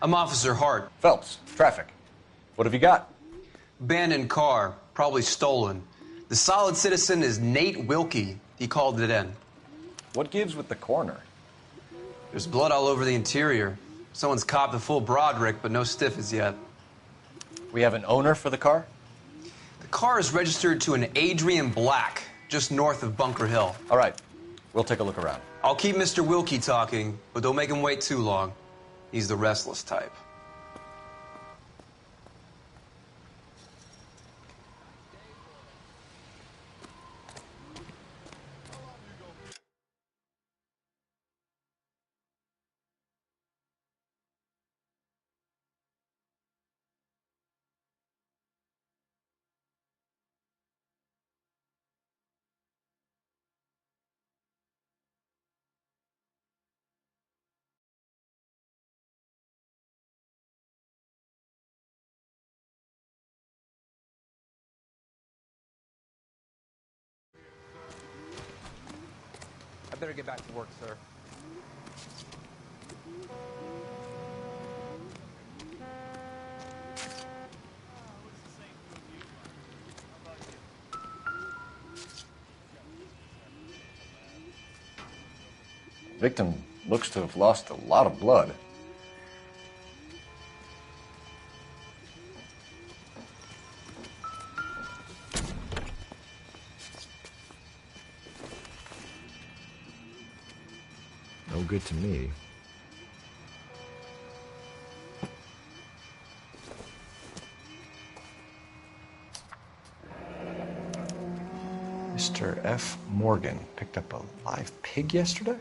I'm Officer Hart. Phelps, traffic. What have you got? Abandoned car, probably stolen. The solid citizen is Nate Wilkie. He called it in. What gives with the coroner? There's blood all over the interior. Someone's copped a full Broderick, but no stiff as yet. We have an owner for the car? The car is registered to an Adrian Black, just north of Bunker Hill. All right, we'll take a look around. I'll keep Mr. Wilkie talking, but don't make him wait too long. He's the restless type. I better get back to work, sir. Victim looks to have lost a lot of blood. No good to me. Mr. F. Morgan picked up a live pig yesterday?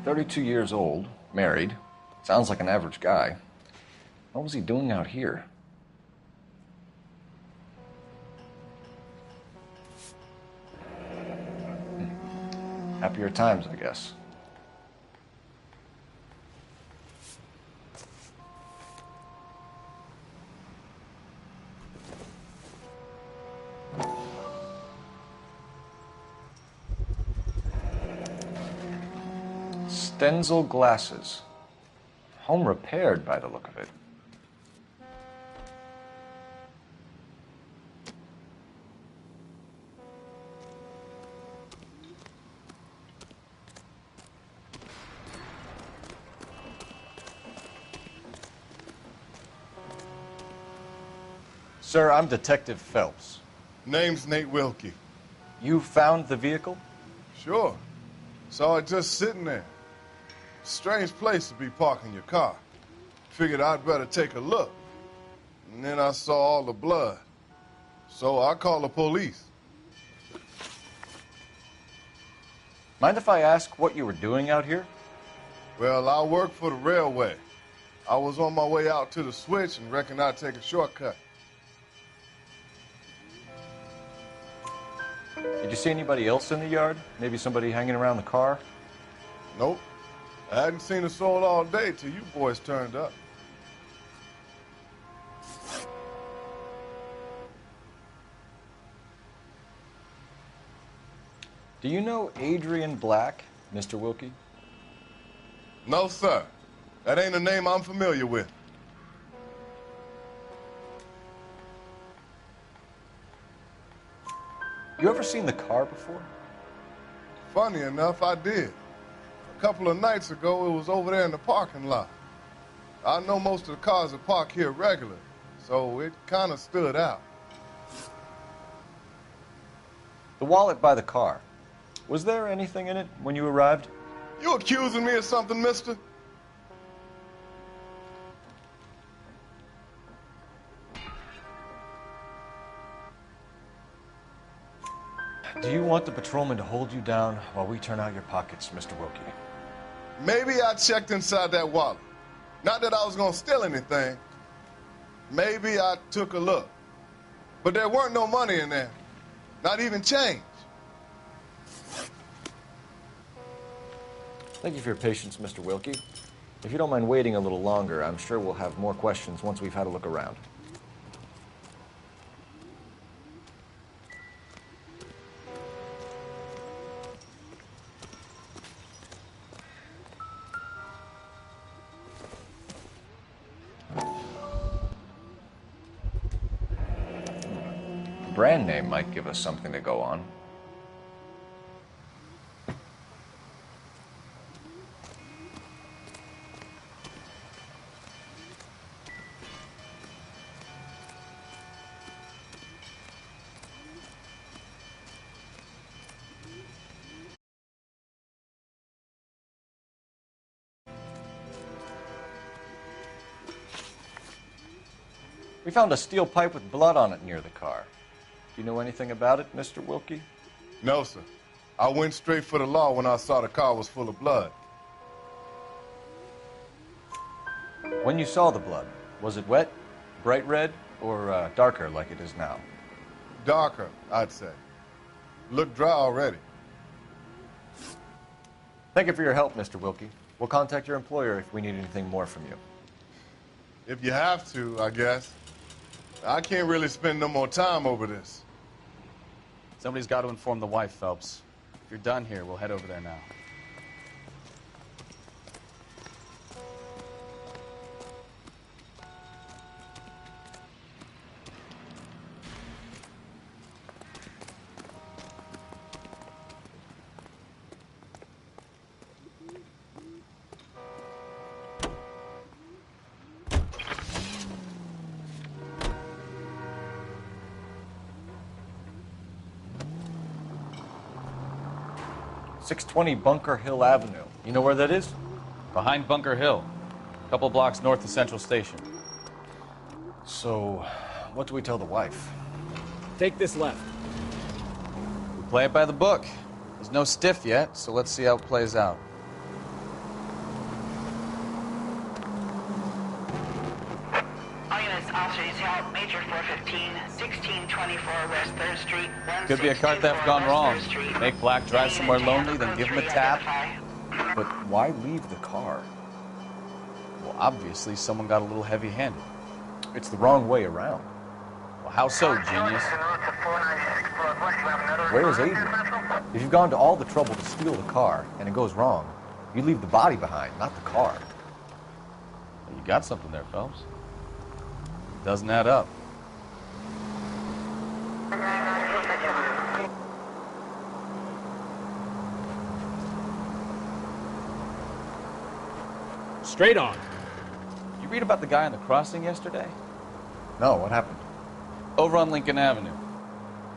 "32 years old, married. Sounds like an average guy. What was he doing out here?" Happier times, I guess. Stenzel glasses. Home repaired by the look of it. Sir, I'm Detective Phelps. Name's Nate Wilkie. You found the vehicle? Sure. Saw it just sitting there. Strange place to be parking your car. Figured I'd better take a look. And then I saw all the blood. So I called the police. Mind if I ask what you were doing out here? Well, I work for the railway. I was on my way out to the switch and reckoned I'd take a shortcut. Did you see anybody else in the yard? Maybe somebody hanging around the car? Nope. I hadn't seen a soul all day till you boys turned up. Do you know Adrian Black, Mr. Wilkie? No, sir. That ain't a name I'm familiar with. You ever seen the car before? Funny enough, I did. A couple of nights ago, it was over there in the parking lot. I know most of the cars that park here regular, so it kind of stood out. The wallet by the car. Was there anything in it when you arrived? You accusing me of something, mister? Do you want the patrolman to hold you down while we turn out your pockets, Mr. Wilkie? Maybe I checked inside that wallet. Not that I was gonna steal anything. Maybe I took a look. But there weren't no money in there. Not even change. Thank you for your patience, Mr. Wilkie. If you don't mind waiting a little longer, I'm sure we'll have more questions once we've had a look around. Brand name might give us something to go on. We found a steel pipe with blood on it near the car. Do you know anything about it, Mr. Wilkie? No, sir. I went straight for the law when I saw the car was full of blood. When you saw the blood, was it wet, bright red, or darker like it is now? Darker, I'd say. Looked dry already. Thank you for your help, Mr. Wilkie. We'll contact your employer if we need anything more from you. If you have to, I guess. I can't really spend no more time over this. Somebody's got to inform the wife, Phelps. If you're done here, we'll head over there now. .620 Bunker Hill Avenue. You know where that is? Behind Bunker Hill, a couple blocks north of Central Station. So, what do we tell the wife? Take this left. We play it by the book. There's no stiff yet, so let's see how it plays out. All units, officers help. Major 415, 1624 West 3rd Street. Could be a car theft gone wrong. Make Black drive somewhere lonely, then give him a tap. But why leave the car? Well, obviously, someone got a little heavy-handed. It's the wrong way around. Well, how so, genius? Where's Adrian? If you've gone to all the trouble to steal the car and it goes wrong, you leave the body behind, not the car. You got something there, Phelps. Doesn't add up. Straight on. You read about the guy on the crossing yesterday? No, what happened? Over on Lincoln Avenue.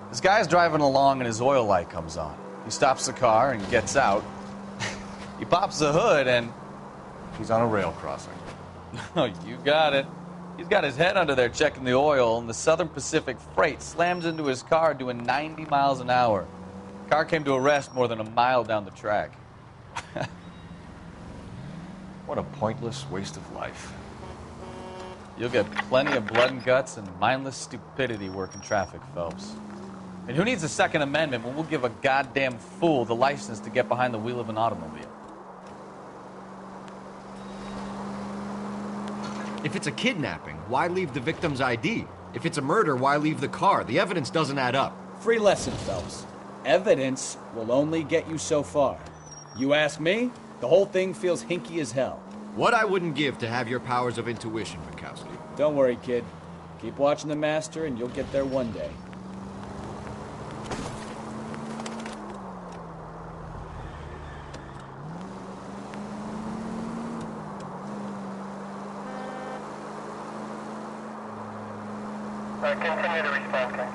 This guy's driving along and his oil light comes on. He stops the car and gets out. He pops the hood and... He's on a rail crossing. Oh, you got it. He's got his head under there checking the oil, and the Southern Pacific Freight slams into his car doing 90 miles an hour. Car came to a rest more than a mile down the track. What a pointless waste of life. You'll get plenty of blood and guts and mindless stupidity working traffic, Phelps. And who needs a Second Amendment when we'll give a goddamn fool the license to get behind the wheel of an automobile? If it's a kidnapping, why leave the victim's ID? If it's a murder, why leave the car? The evidence doesn't add up. Free lesson, Phelps. Evidence will only get you so far. You ask me, the whole thing feels hinky as hell. What I wouldn't give to have your powers of intuition, Bukowski. Don't worry, kid. Keep watching the master and you'll get there one day. Continue to respond, okay?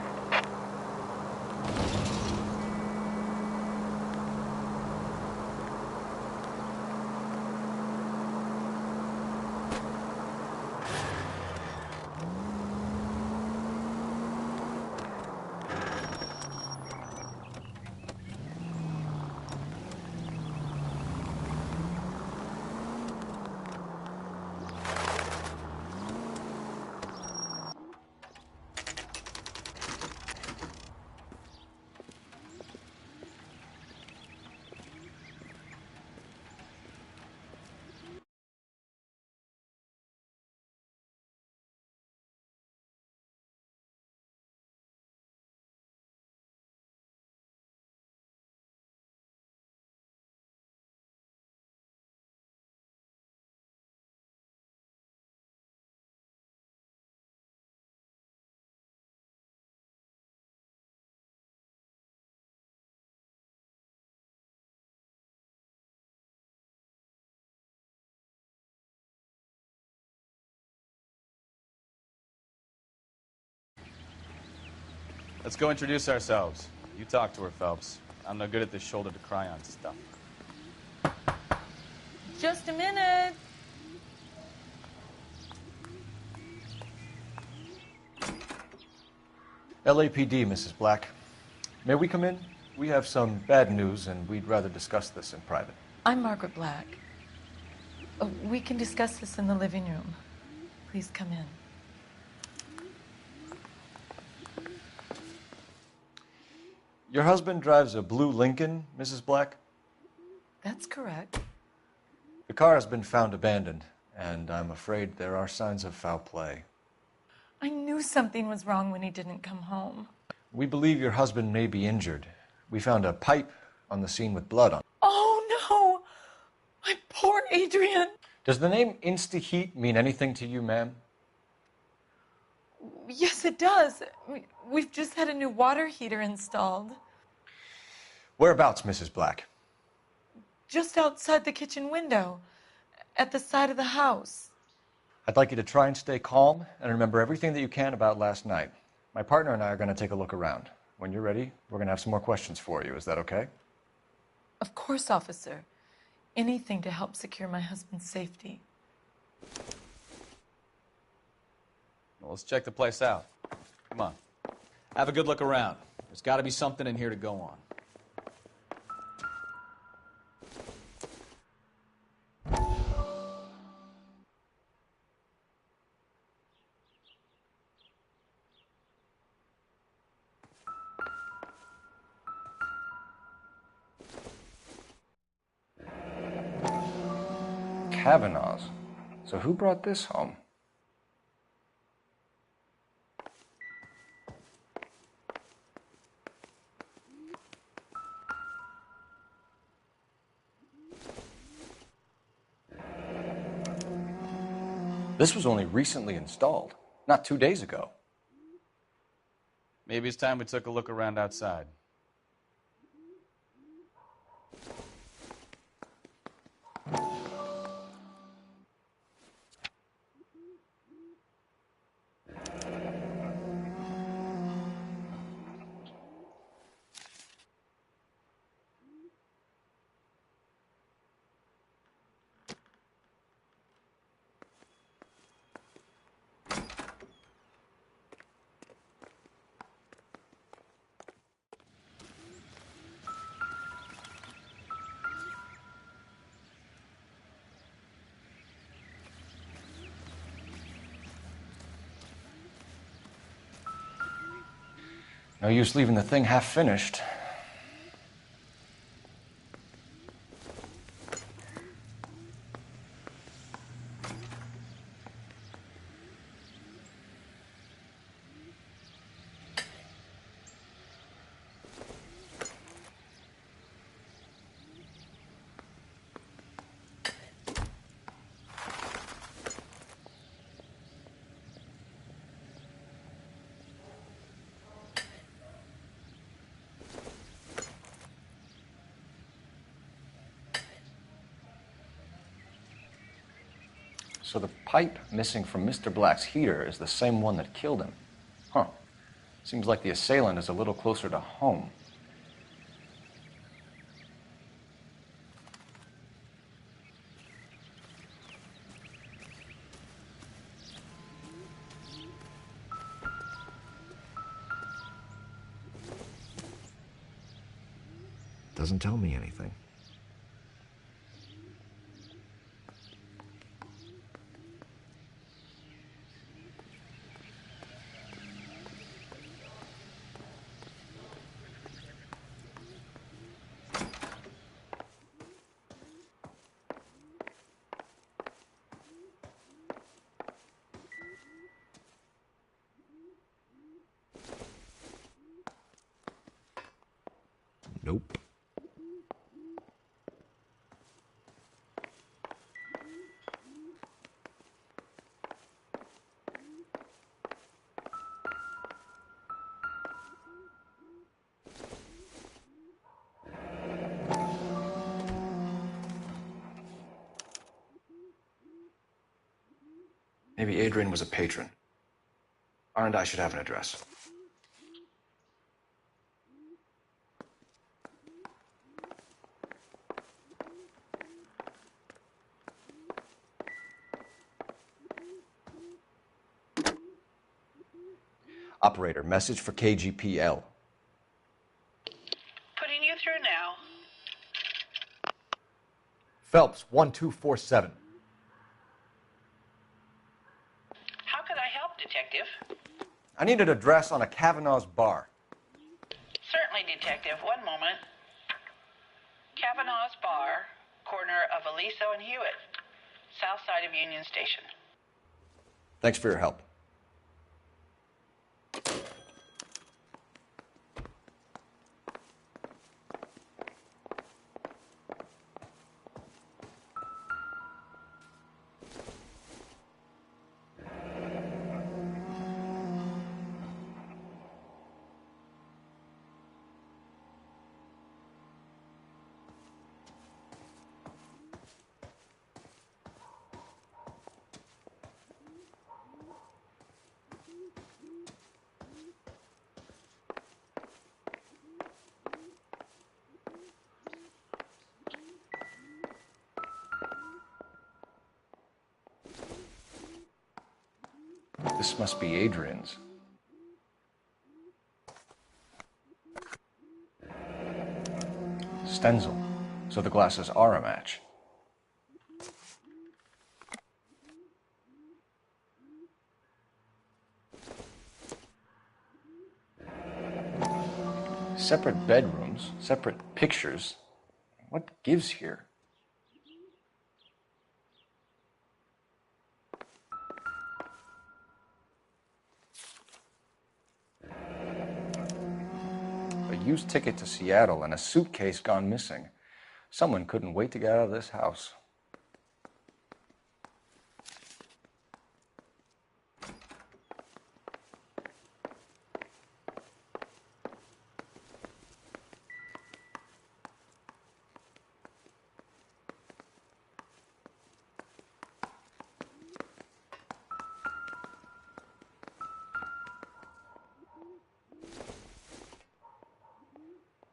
Let's go introduce ourselves. You talk to her, Phelps. I'm no good at this shoulder to cry on stuff. Just a minute. LAPD, Mrs. Black. May we come in? We have some bad news, and we'd rather discuss this in private. I'm Margaret Black. We can discuss this in the living room. Please come in. Your husband drives a blue Lincoln, Mrs. Black? That's correct. The car has been found abandoned, and I'm afraid there are signs of foul play. I knew something was wrong when he didn't come home. We believe your husband may be injured. We found a pipe on the scene with blood on it. Oh, no! My poor Adrian! Does the name Insta-Heat mean anything to you, ma'am? Yes, it does. We've just had a new water heater installed. Whereabouts, Mrs. Black? Just outside the kitchen window, at the side of the house. I'd like you to try and stay calm and remember everything that you can about last night. My partner and I are going to take a look around. When you're ready, we're going to have some more questions for you. Is that okay? Of course, officer. Anything to help secure my husband's safety. Well, let's check the place out. Come on. Have a good look around. There's got to be something in here to go on. Kavanaugh's. So who brought this home? This was only recently installed, not 2 days ago. Maybe it's time we took a look around outside. No use leaving the thing half finished. So the pipe missing from Mr. Black's heater is the same one that killed him. Huh. Seems like the assailant is a little closer to home. Doesn't tell me anything. Nope. Maybe Adrian was a patron. R&I should have an address. Operator, message for KGPL. Putting you through now. Phelps, 1247. How could I help, Detective? I need an address on a Kavanaugh's bar. Certainly, Detective. One moment. Kavanaugh's Bar, corner of Aliso and Hewitt, south side of Union Station. Thanks for your help. This must be Adrian's. Stenzel. So the glasses are a match. Separate bedrooms, separate pictures. What gives here? A used ticket to Seattle and a suitcase gone missing. Someone couldn't wait to get out of this house.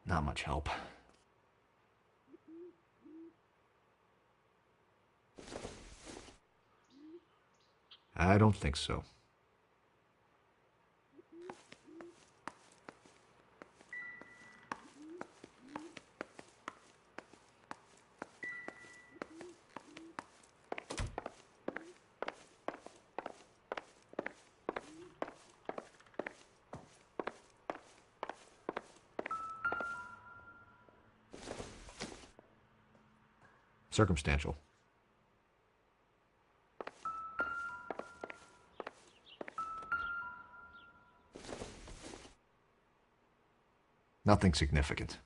Not much help. I don't think so. Circumstantial. Nothing significant.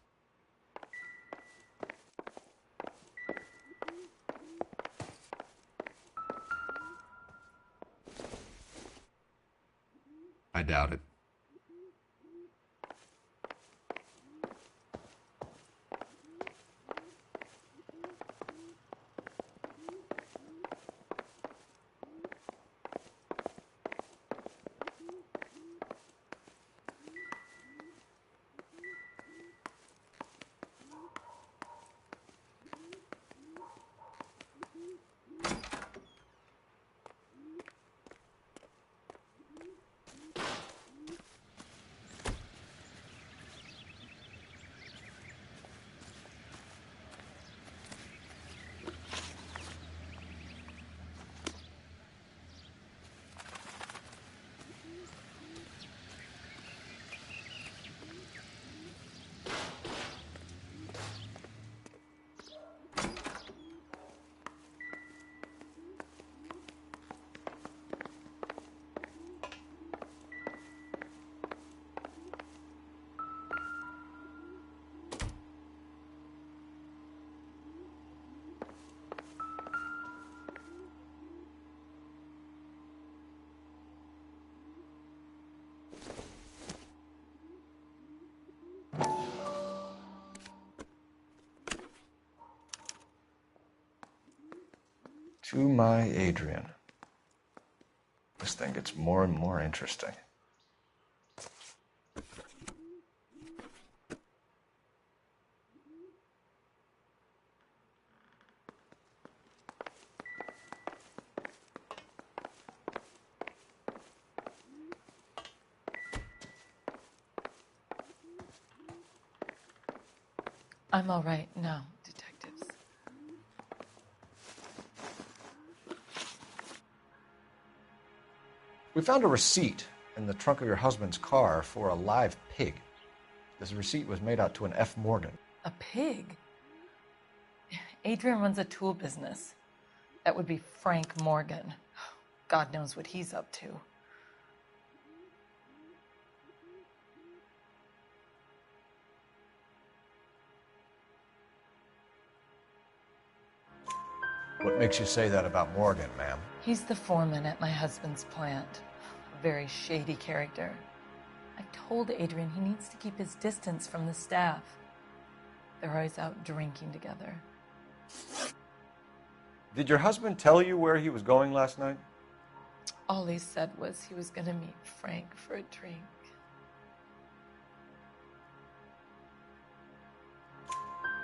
I doubt it. To my Adrian. This thing gets more and more interesting. I'm all right now, detectives. We found a receipt in the trunk of your husband's car for a live pig. This receipt was made out to an F. Morgan. A pig? Adrian runs a tool business. That would be Frank Morgan. God knows what he's up to. What makes you say that about Morgan, ma'am? He's the foreman at my husband's plant. A very shady character. I've told Adrian he needs to keep his distance from the staff. They're always out drinking together. Did your husband tell you where he was going last night? All he said was he was going to meet Frank for a drink.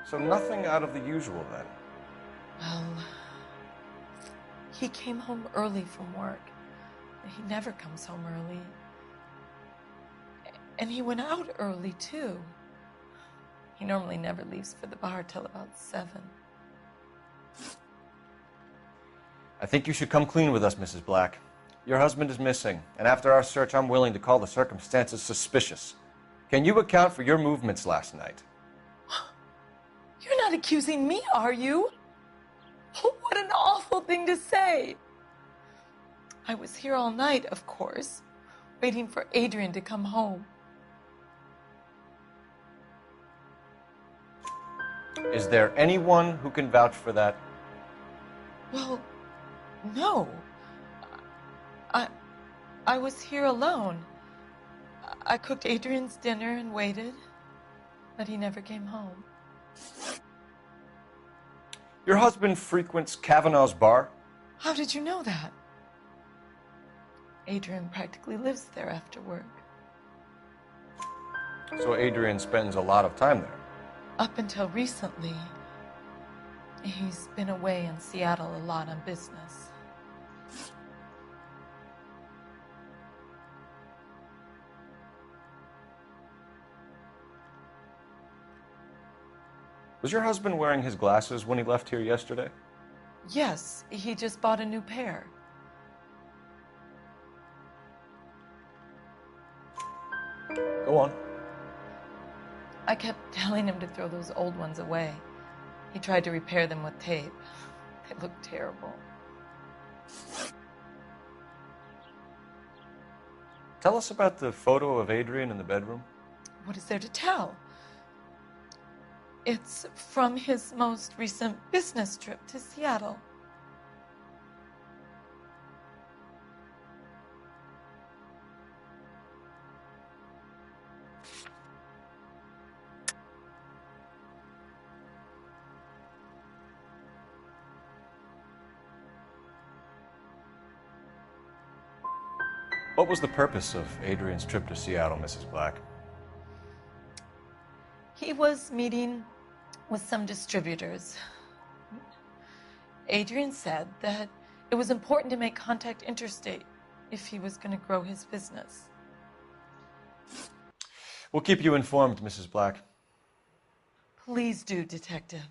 So nothing out of the usual then? Well, he came home early from work. He never comes home early. And he went out early, too. He normally never leaves for the bar till about 7. I think you should come clean with us, Mrs. Black. Your husband is missing, and after our search, I'm willing to call the circumstances suspicious. Can you account for your movements last night? You're not accusing me, are you? What an awful thing to say. I was here all night, of course, waiting for Adrian to come home. Is there anyone who can vouch for that? Well, no. I was here alone. I cooked Adrian's dinner and waited, but he never came home. Your husband frequents Kavanaugh's bar? How did you know that? Adrian practically lives there after work. So Adrian spends a lot of time there? Up until recently, he's been away in Seattle a lot on business. Was your husband wearing his glasses when he left here yesterday? Yes, he just bought a new pair. Go on. I kept telling him to throw those old ones away. He tried to repair them with tape. They looked terrible. Tell us about the photo of Adrian in the bedroom. What is there to tell? It's from his most recent business trip to Seattle. What was the purpose of Adrian's trip to Seattle, Mrs. Black? He was meeting with some distributors. Adrian said that it was important to make contact interstate if he was going to grow his business. We'll keep you informed, Mrs. Black. Please do, Detective.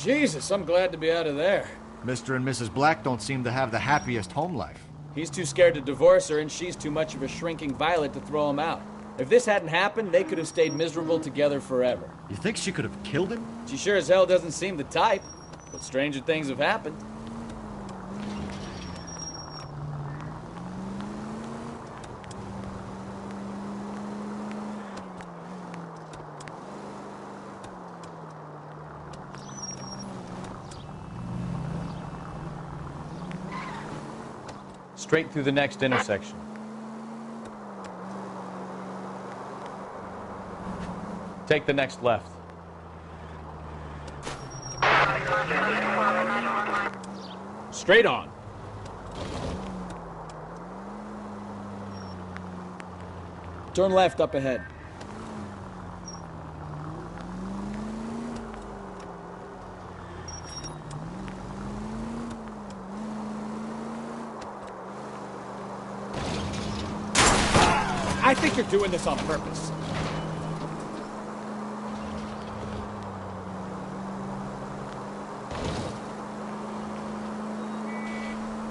Jesus, I'm glad to be out of there. Mr. and Mrs. Black don't seem to have the happiest home life. He's too scared to divorce her, and she's too much of a shrinking violet to throw him out. If this hadn't happened, they could have stayed miserable together forever. You think she could have killed him? She sure as hell doesn't seem the type, but stranger things have happened. Straight through the next intersection. Take the next left. Straight on. Turn left up ahead. I think you're doing this on purpose.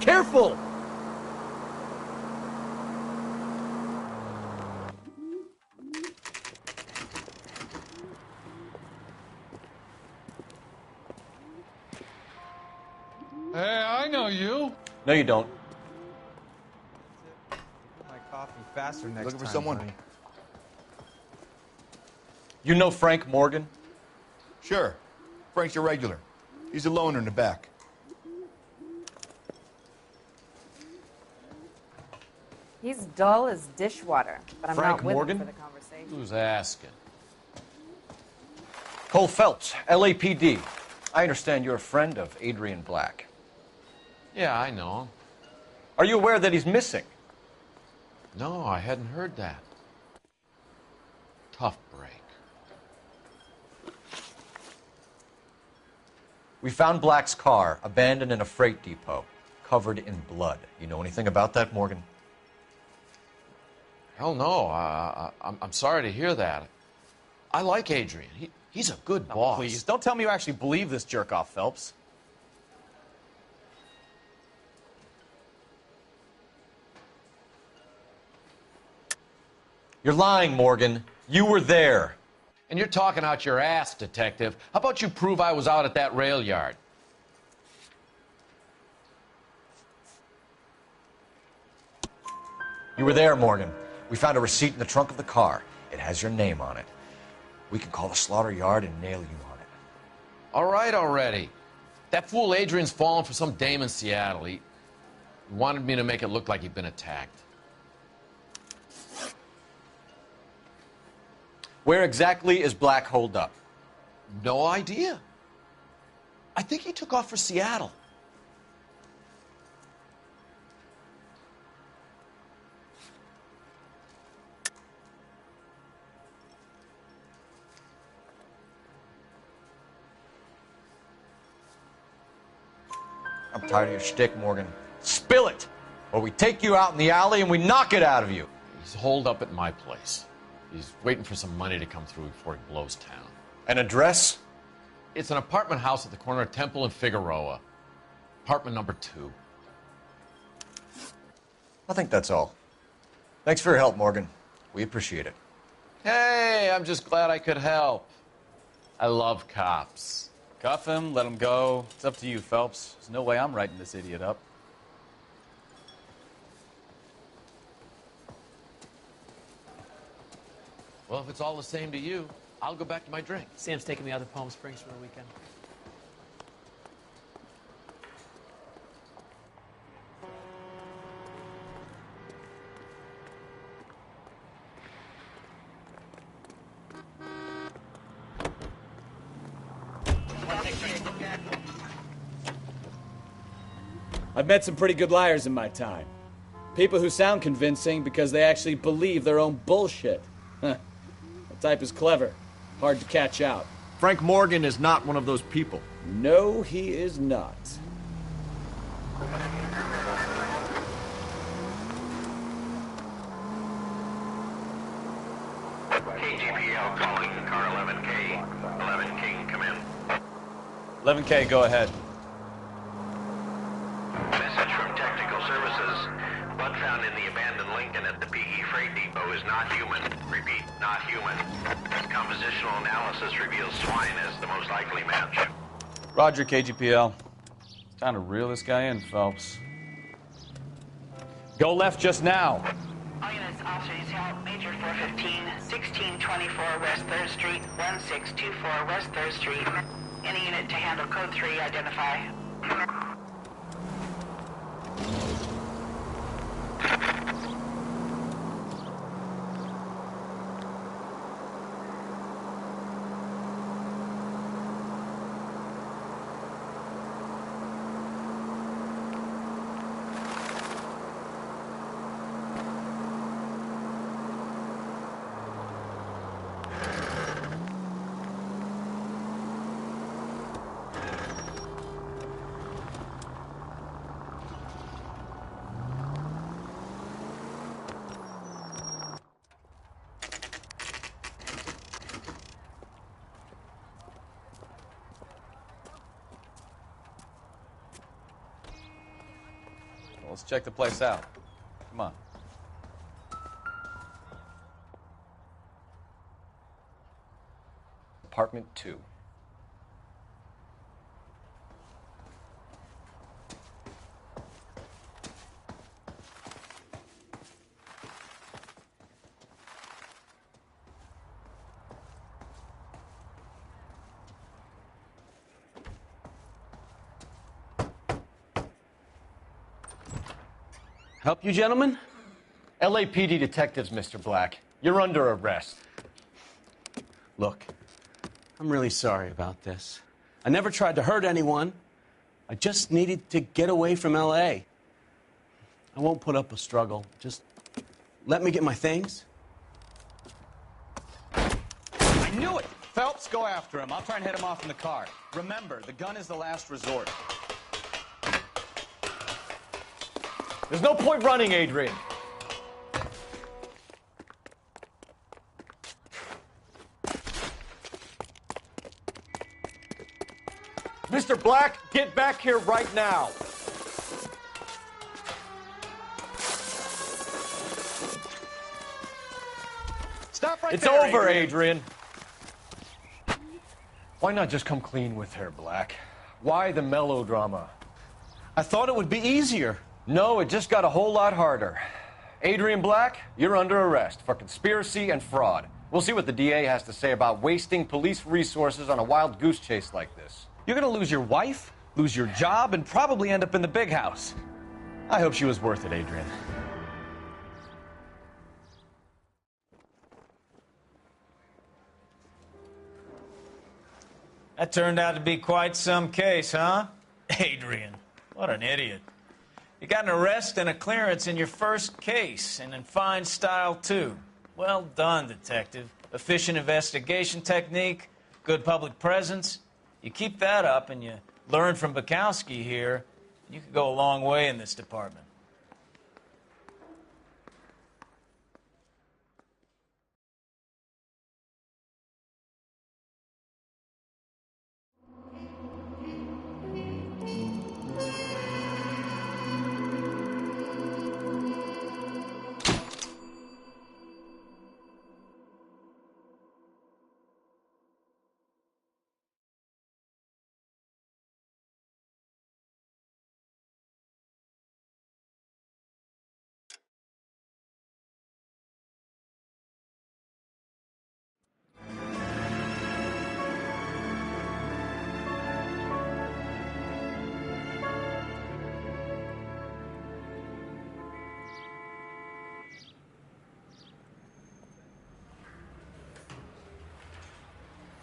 Careful! Hey, I know you. No, you don't. My coffee faster next Looking for time, someone? honey. You know Frank Morgan? Sure. Frank's a regular. He's a loner in the back. He's dull as dishwater, but I'm Frank not with Morgan? him for the conversation. Who's asking? Cole Phelps, LAPD. I understand you're a friend of Adrian Black. Yeah, I know him. Are you aware that he's missing? No, I hadn't heard that. Tough break. We found Black's car abandoned in a freight depot, covered in blood. You know anything about that, Morgan? Hell no. I'm sorry to hear that. I like Adrian. He's a good boss. Please, don't tell me you actually believe this jerk-off, Phelps. You're lying, Morgan. You were there. And you're talking out your ass, detective. How about you prove I was out at that rail yard? You were there, Morgan. We found a receipt in the trunk of the car. It has your name on it. We can call the slaughter yard and nail you on it. All right already. That fool Adrian's fallen for some dame in Seattle. He wanted me to make it look like he'd been attacked. Where exactly is Black holed up? No idea. I think he took off for Seattle. I'm tired of your shtick, Morgan. Spill it! Or we take you out in the alley and we knock it out of you. He's holed up at my place. He's waiting for some money to come through before he blows town. An address? It's an apartment house at the corner of Temple and Figueroa. Apartment number 2. I think that's all. Thanks for your help, Morgan. We appreciate it. Hey, I'm just glad I could help. I love cops. Cuff him, let him go. It's up to you, Phelps. There's no way I'm writing this idiot up. Well, if it's all the same to you, I'll go back to my drink. Sam's taking me out to Palm Springs for the weekend. I've met some pretty good liars in my time. People who sound convincing because they actually believe their own bullshit. That type is clever. Hard to catch out. Frank Morgan is not one of those people. No, he is not. KGPL calling car 11K. 11K, come in. 11K, go ahead. Message from Technical Services. Blood found in the abandoned Lincoln at the PE Freight Depot is not human. Repeat, not human. Compositional analysis reveals swine as the most likely match. Roger, KGPL. Time to reel this guy in, Phelps. Go left just now. All units, officers help. Major 415, 1624 West 3rd Street, 1624 West 3rd Street. Any unit to handle code 3, identify. let's check the place out. Come on. Apartment 2. Help you, gentlemen? LAPD detectives, Mr. Black. You're under arrest. Look, I'm really sorry about this. I never tried to hurt anyone. I just needed to get away from L.A. I won't put up a struggle. Just let me get my things. I knew it! Phelps, go after him. I'll try and head him off in the car. Remember, the gun is the last resort. There's no point running, Adrian. Mr. Black, get back here right now. Stop right It's there, over, Adrian. Why not just come clean with her, Black? Why the melodrama? I thought it would be easier. No, it just got a whole lot harder. Adrian Black, you're under arrest for conspiracy and fraud. We'll see what the DA has to say about wasting police resources on a wild goose chase like this. You're gonna lose your wife, lose your job, and probably end up in the big house. I hope she was worth it, Adrian. That turned out to be quite some case, huh? Adrian, what an idiot. You got an arrest and a clearance in your first case, and in fine style, too. Well done, detective. Efficient investigation technique, good public presence. You keep that up and you learn from Bukowski here, you could go a long way in this department.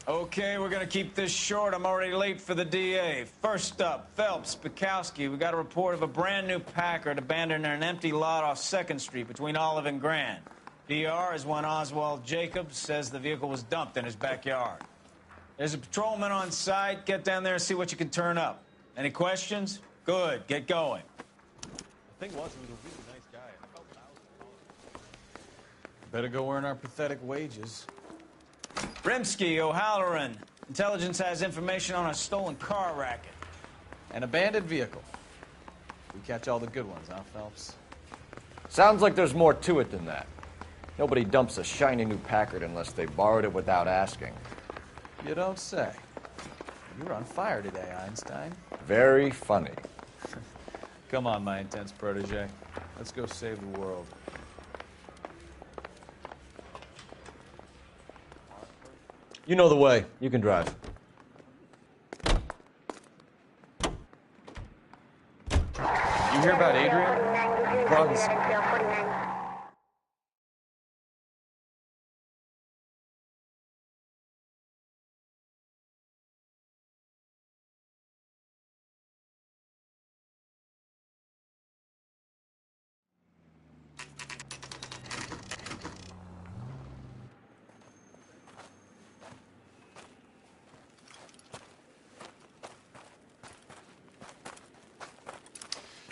Okay, we're gonna keep this short. I'm already late for the DA. First up, Phelps, Bukowski. We got a report of a brand new Packard abandoned in an empty lot off 2nd Street between Olive and Grand. PR is one Oswald Jacobs says the vehicle was dumped in his backyard. There's a patrolman on site. Get down there and see what you can turn up. Any questions? Good, get going. The thing was, he was a really nice guy. I felt better go earn our pathetic wages. Rimsky, O'Halloran. Intelligence has information on a stolen car racket. An abandoned vehicle. We catch all the good ones, huh, Phelps? Sounds like there's more to it than that. Nobody dumps a shiny new Packard unless they borrowed it without asking. You don't say. You're on fire today, Einstein. Very funny. Come on, my intense protege. Let's go save the world. You know the way. You can drive. You hear about Adrian? Runs.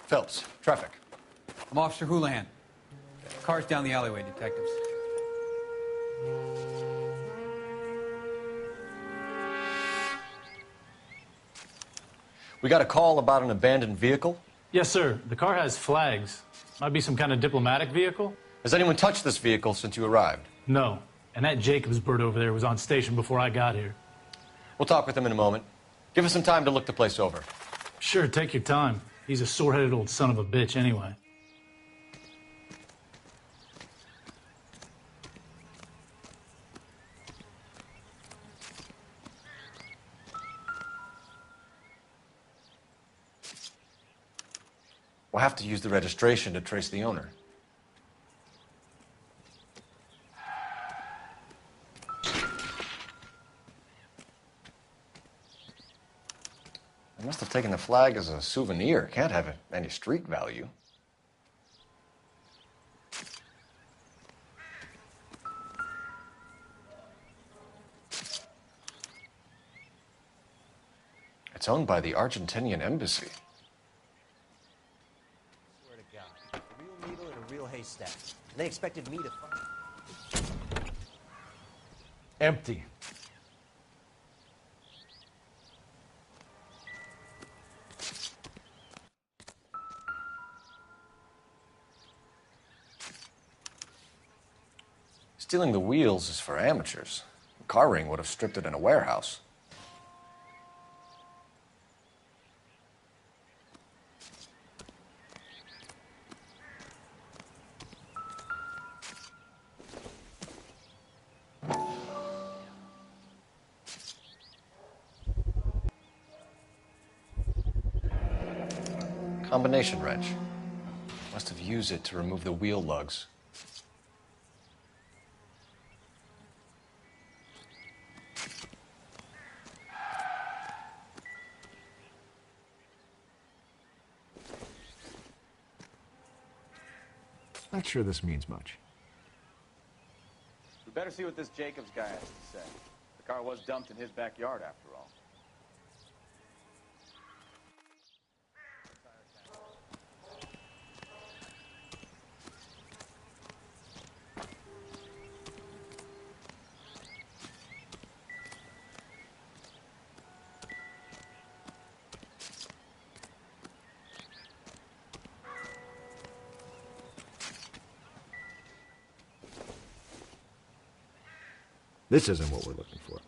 Phelps, traffic. I'm Officer Houlihan. Car's down the alleyway, detectives. We got a call about an abandoned vehicle? Yes, sir. The car has flags. Might be some kind of diplomatic vehicle. Has anyone touched this vehicle since you arrived? No. And that Jacobs bird over there was on station before I got here. We'll talk with him in a moment. Give us some time to look the place over. Sure, take your time. He's a sore-headed old son of a bitch anyway. We'll have to use the registration to trace the owner. They must have taken the flag as a souvenir. Can't have any street value. It's owned by the Argentinian embassy. Swear to God, a real needle in a real haystack. And they expected me to find... Empty. Stealing the wheels is for amateurs. The car ring would have stripped it in a warehouse. Combination wrench. Must have used it to remove the wheel lugs. Not sure this means much. We better see what this Jacobs guy has to say. The car was dumped in his backyard, after all. This isn't what we're looking for.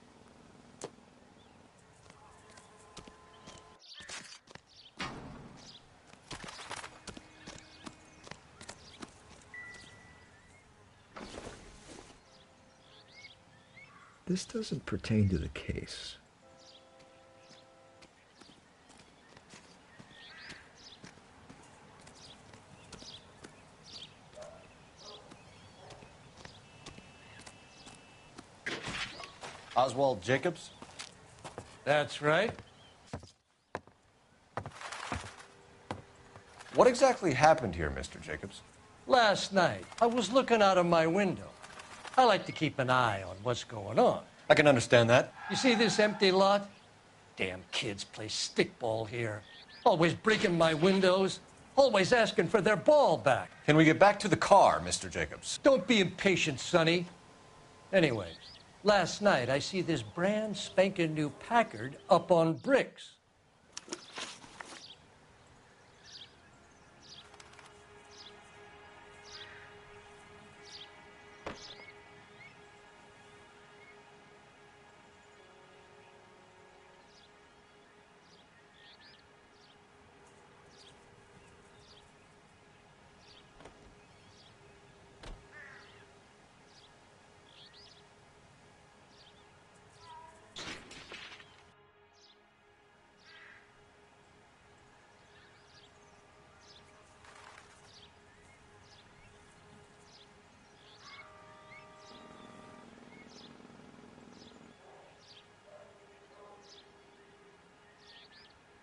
This doesn't pertain to the case. Oswald Jacobs? That's right. What exactly happened here, Mr. Jacobs? Last night, I was looking out of my window. I like to keep an eye on what's going on. I can understand that. You see this empty lot? Damn kids play stickball here. Always breaking my windows. Always asking for their ball back. Can we get back to the car, Mr. Jacobs? Don't be impatient, Sonny. Anyway, last night I see this brand spanking new Packard up on bricks.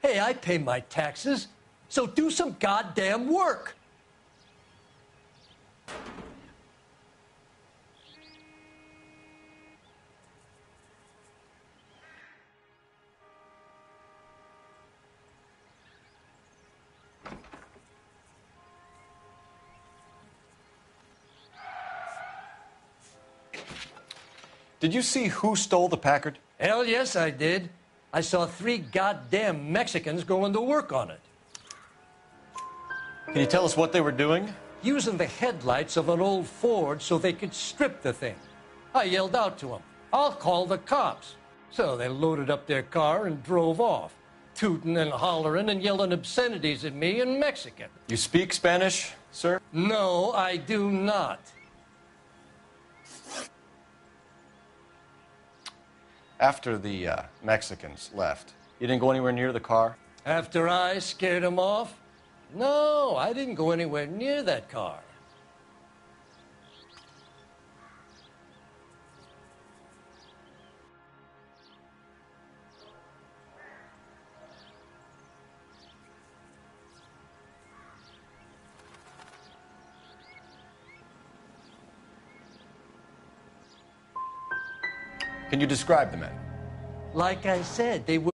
Hey, I pay my taxes, so do some goddamn work. Did you see who stole the Packard? Hell yes, I did. I saw 3 goddamn Mexicans going to work on it. Can you tell us what they were doing? Using the headlights of an old Ford so they could strip the thing. I yelled out to them, "I'll call the cops." So they loaded up their car and drove off, tooting and hollering and yelling obscenities at me in Mexican. You speak Spanish, sir? No, I do not. After the Mexicans left, you didn't go anywhere near the car? After I scared them off? No, I didn't go anywhere near that car. Can you describe the men? Like I said, they were